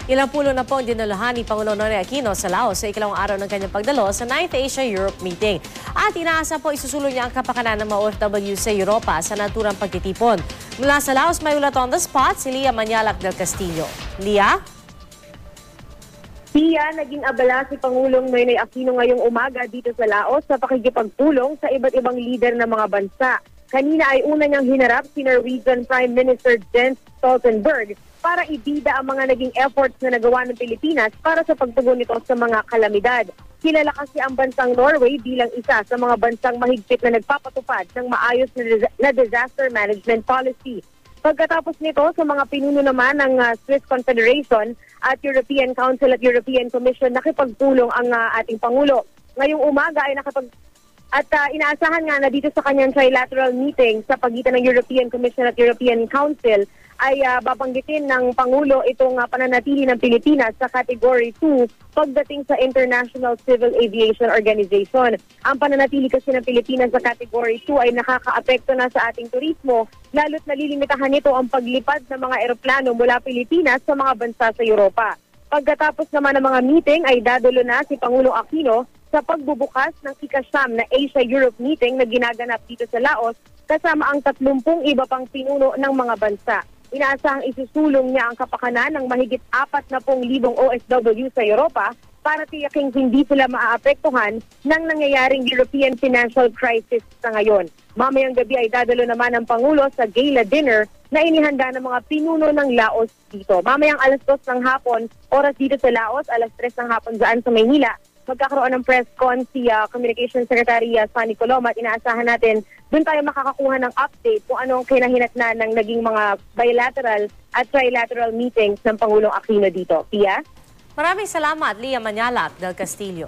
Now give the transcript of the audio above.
Ilang pulo na po ang dinalahan ni Pangulong Noynoy Aquino sa Laos sa ikalawang araw ng kanyang pagdalo sa 9th Asia-Europe meeting. At inaasa po isusulong niya ang kapakanan ng mga OFW sa Europa sa naturang pagtitipon. Mula sa Laos, may ulat on the spot si Lia Manyalac del Castillo. Lia? Naging abala si Pangulong Noynoy Aquino ngayong umaga dito sa Laos sa pakikipagpulong sa iba't ibang lider ng mga bansa. Kanina ay una niyang hinarap si Norwegian Prime Minister Jens Stoltenberg para ibida ang mga naging efforts na nagawa ng Pilipinas para sa pagtugon nito sa mga kalamidad. Kilala kasi ang bansang Norway bilang isa sa mga bansang mahigpit na nagpapatupad ng maayos na disaster management policy. Pagkatapos nito, sa mga pinuno naman ng Swiss Confederation at European Council at European Commission, nakipagpulong ang ating Pangulo. Ngayong umaga ay inaasahan nga na dito sa kanyang trilateral meeting sa pagitan ng European Commission at European Council ay babanggitin ng Pangulo itong pananatili ng Pilipinas sa Category 2 pagdating sa International Civil Aviation Organization. Ang pananatili kasi ng Pilipinas sa Category 2 ay nakakaapekto na sa ating turismo, lalo't nalilimitahan nito ang paglipad ng mga eroplano mula Pilipinas sa mga bansa sa Europa. Pagkatapos naman ng mga meeting ay dadulo na si Pangulong Aquino sa pagbubukas ng ika-9 na Asia-Europe meeting na ginaganap dito sa Laos kasama ang 30 iba pang pinuno ng mga bansa. Inaasahang isusulong niya ang kapakanan ng mahigit 40,000 OFW sa Europa para tiyaking hindi sila maaapektuhan ng nangyayaring European financial crisis sa ngayon. Mamayang gabi ay dadalo naman ang Pangulo sa gala dinner na inihanda ng mga pinuno ng Laos dito. Mamayang alas 2 ng hapon, oras dito sa Laos, alas 3 ng hapon dyan sa Maynila, magkakaroon ng press con si Communications Secretary Sunny Coloma at inaasahan natin doon tayo makakakuha ng update kung anong kinahinatnan ng naging mga bilateral at trilateral meetings ng Pangulong Aquino dito. Pia? Maraming salamat, Lia Manyalac del Castillo.